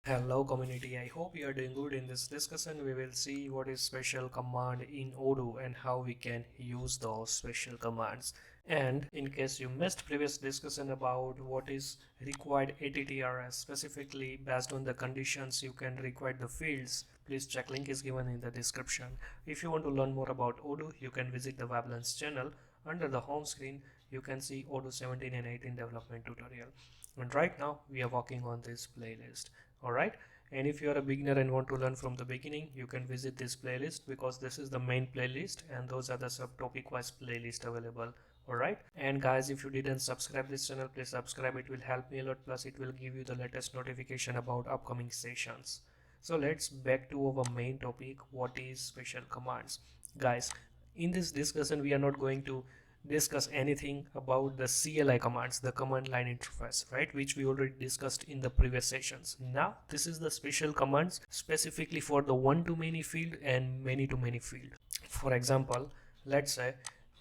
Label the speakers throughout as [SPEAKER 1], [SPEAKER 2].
[SPEAKER 1] Hello community, I hope you are doing good. In this discussion we will see what is special command in Odoo and how we can use those special commands. And in case you missed previous discussion about what is required ATTRS, specifically based on the conditions you can require the fields, please check, link is given in the description. If you want to learn more about Odoo, you can visit the WebLearns channel. Under the home screen you can see Odoo 17 and 18 development tutorial, and right now we are working on this playlist. Alright, and if you are a beginner and want to learn from the beginning, you can visit this playlist because this is the main playlist and those are the subtopic wise playlist available. Alright, and guys, if you didn't subscribe this channel, please subscribe. It will help me a lot, plus it will give you the latest notification about upcoming sessions. So let's back to our main topic, what is special commands. Guys, in this discussion we are not going to discuss anything about the CLI commands, the command line interface, right, which we already discussed in the previous sessions. Now this is the special commands specifically for the one-to-many field and many-to-many field. For example, let's say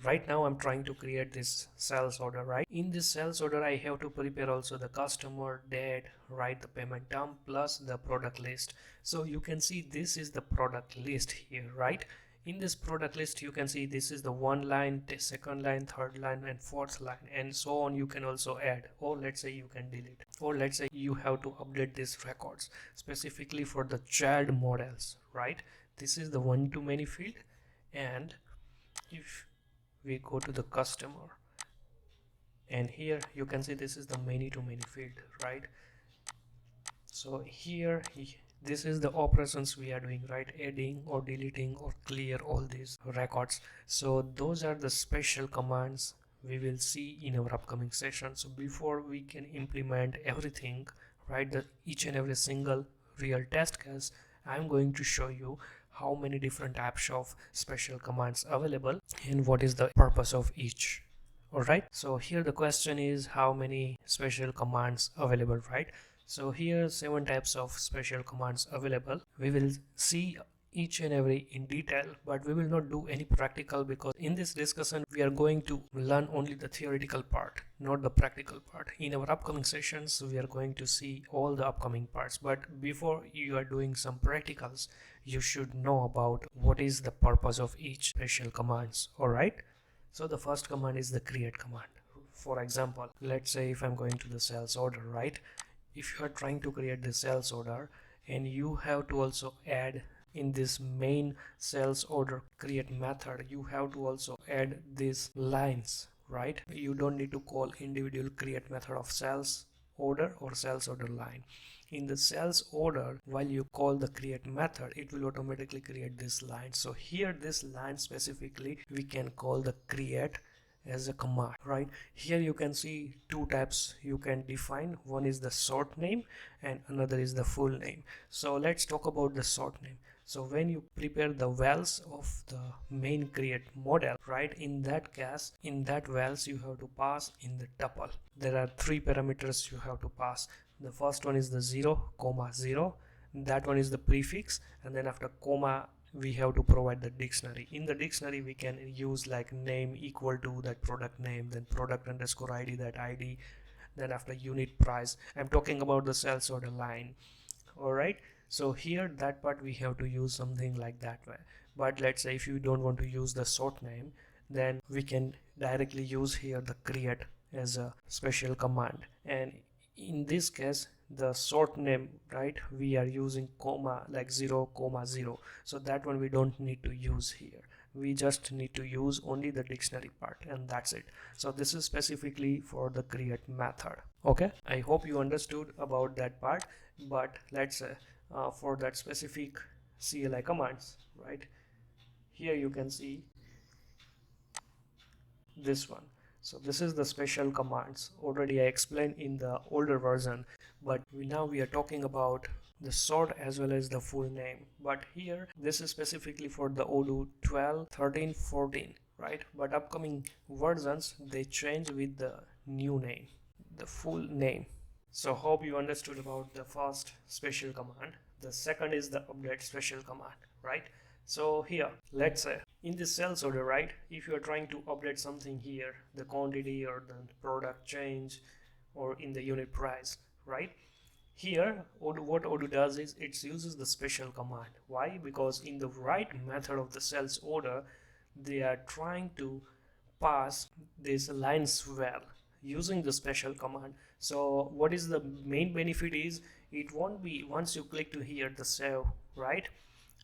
[SPEAKER 1] right now I'm trying to create this sales order, right? In this sales order I have to prepare also the customer, date, write the payment term, plus the product list. So you can see this is the product list here, right? In this product list you can see this is the one line, second line, third line and fourth line, and so on. You can also add, or let's say you can delete, or let's say you have to update these records specifically for the child models, right? This is the one-to-many field, and if we go to the customer, and here you can see this is the many-to-many field, right? So here this is the operations we are doing, right? Adding or deleting or clear all these records. So those are the special commands we will see in our upcoming session. So before we can implement everything, right, the each and every single real test case, I'm going to show you how many different types of special commands available and what is the purpose of each. Alright, so here the question is how many special commands available, right? So here 7 types of special commands available. We will see each and every in detail, but we will not do any practical because in this discussion we are going to learn only the theoretical part, not the practical part. In our upcoming sessions we are going to see all the upcoming parts, but before you are doing some practicals you should know about what is the purpose of each special commands. Alright, so the first command is the create command. For example, let's say if I'm going to the sales order, right? If you are trying to create the sales order and you have to also add in this main sales order create method, you have to also add these lines, right? You don't need to call individual create method of sales order or sales order line. In the sales order, while you call the create method, it will automatically create this line. So here this line specifically we can call the create as a command, right? Here you can see two types you can define. One is the short name and another is the full name. So let's talk about the short name. So when you prepare the vals of the main create model, right, in that case, in that vals you have to pass in the tuple. There are 3 parameters you have to pass. The first one is the 0, 0, that one is the prefix, and then after comma we have to provide the dictionary. In the dictionary we can use like name equal to that product name, then product underscore id, that id, then after unit price. I'm talking about the sales order line. All right, so here that part we have to use something like that way. But let's say if you don't want to use the short name, then we can directly use here the create as a special command, and in this case the short name, right, we are using comma like 0, 0, so that one we don't need to use here. We just need to use only the dictionary part and that's it. So this is specifically for the create method. Okay, I hope you understood about that part. But let's say for that specific CLI commands, right, here you can see this one. So this is the special commands. Already I explained in the older version, but now we are talking about the short as well as the full name. But here this is specifically for the Odoo 12, 13, 14, right? But upcoming versions they change with the new name, the full name. So hope you understood about the first special command. The second is the update special command, right? So here, let's say in this sales order, right, if you are trying to update something here, the quantity or the product change or in the unit price, right, Here, what Odoo does is it uses the special command. Why? Because in the right method of the cells order, they are trying to pass these lines well using the special command. So what is the main benefit is it won't be once you click to here the save, right?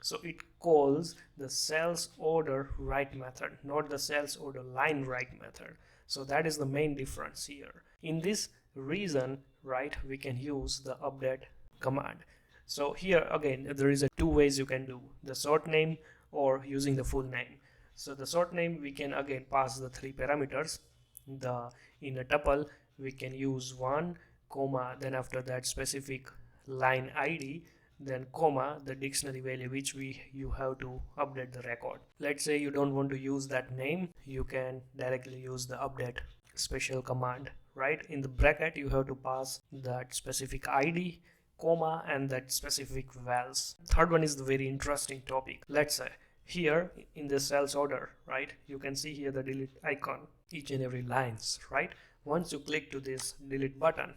[SPEAKER 1] So it calls the cells order right method, not the cells order line right method. So that is the main difference here. In this reason, right, we can use the update command. So here again, there is a two ways you can do the short name or using the full name. So the short name, we can again pass the three parameters. The in a tuple we can use one comma, then after that specific line ID, then comma the dictionary value which you have to update the record. Let's say you don't want to use that name, you can directly use the update special command, right? In the bracket you have to pass that specific ID, comma, and that specific vals. Third one is the very interesting topic. Let's say here in the cells order, right, you can see here the delete icon each and every lines, right? Once you click to this delete button,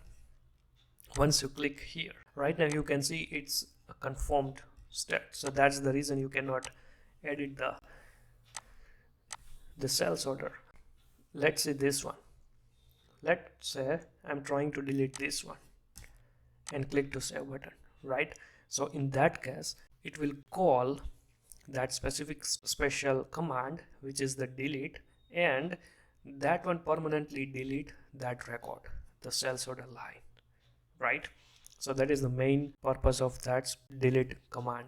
[SPEAKER 1] once you click here, right now you can see it's a confirmed state. So that's the reason you cannot edit the cells order. Let's see this one. Let's say I'm trying to delete this one and click to save button, right? So in that case it will call that specific special command which is the delete, and that one permanently delete that record, the cells order line, right? So that is the main purpose of that delete command.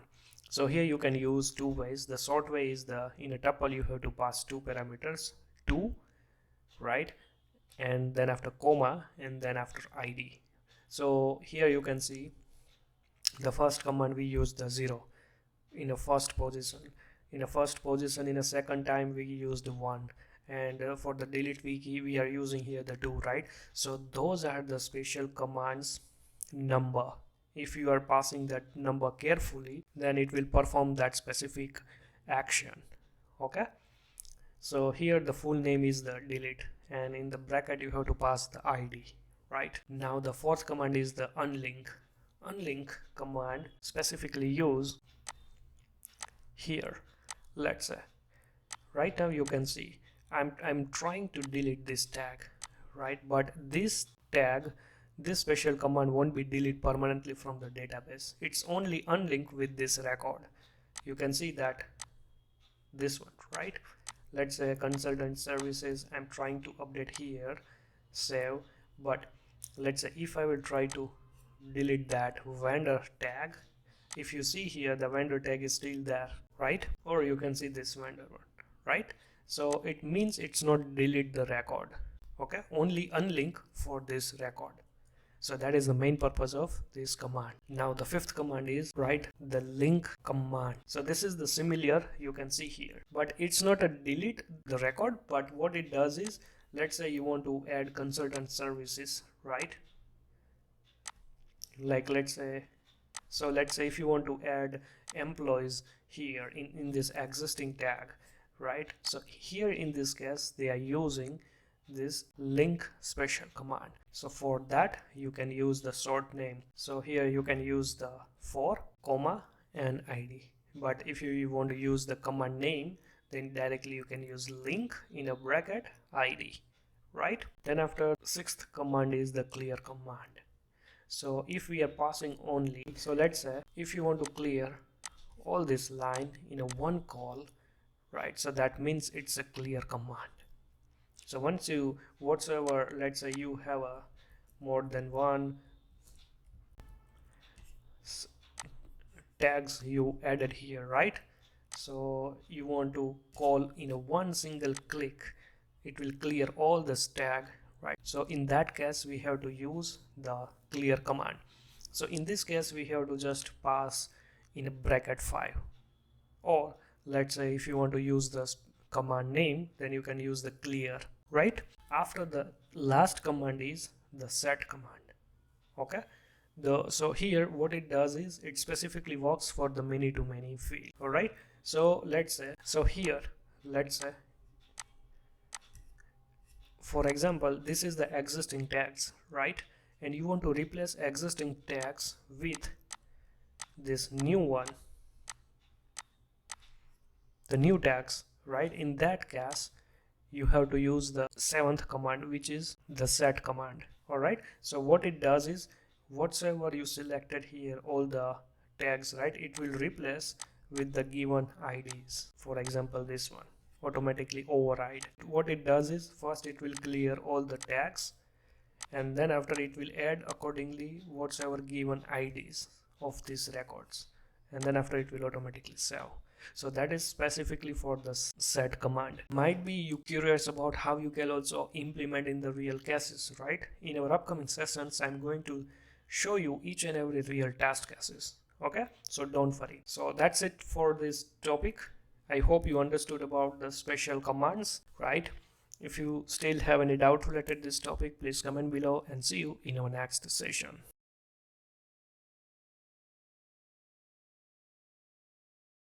[SPEAKER 1] So here you can use two ways. The short way is in a tuple you have to pass two parameters, two, right, and then after comma and then after ID. So here you can see the first command we use the 0 in a first position, in a second time we used 1, and for the delete we are using here the 2, right? So those are the special commands number. If you are passing that number carefully, then it will perform that specific action. Okay, so here the full name is the delete, and in the bracket you have to pass the ID, right? Now the fourth command is the unlink. Unlink command specifically used here. Let's say right now you can see I'm trying to delete this tag, right? But this tag, this special command won't be deleted permanently from the database. It's only unlinked with this record. You can see that this one, right? Let's say consultant services, I'm trying to update here, save, but let's say if I will try to delete that vendor tag, if you see here the vendor tag is still there, right? Or you can see this vendor one, right? So it means it's not delete the record, okay, only unlink for this record. So that is the main purpose of this command. Now the fifth command is write the link command. So this is the similar you can see here, but it's not a delete the record, but what it does is, let's say you want to add consultant services, right? Like let's say if you want to add employees here in this existing tag, right? So here in this case they are using this link special command. So for that you can use the short name. So here you can use the for, comma, and ID. But if you want to use the command name, then directly you can use link in a bracket ID, right? Then after sixth command is the clear command. So if we are passing only, so let's say if you want to clear all this line in a one call, right? So that means it's a clear command. So once you whatsoever, let's say you have a more than one tags you added here, right? So you want to call in a one single click, it will clear all this tag, right? So in that case we have to use the clear command. So in this case we have to just pass in a bracket 5, or let's say if you want to use the command name, then you can use the clear, right? After the last command is the set command. Okay, so here what it does is it specifically works for the many-to-many field. All right, so let's say, so here let's say for example this is the existing tags, right? and you want to replace existing tags with this new one, the new tags, right? In that case, you have to use the seventh command, which is the set command. All right, so what it does is, whatsoever you selected here, all the tags, right, it will replace with the given IDs. For example, this one automatically override. What it does is, first it will clear all the tags, and then after it will add accordingly whatsoever given IDs of these records, and then after it will automatically save. So that is specifically for the set command. Might be you curious about how you can also implement in the real cases, right? In our upcoming sessions, I'm going to show you each and every real test cases. Okay, so don't worry. So that's it for this topic. I hope you understood about the special commands, right? If you still have any doubt related to this topic, please comment below, and see you in our next session.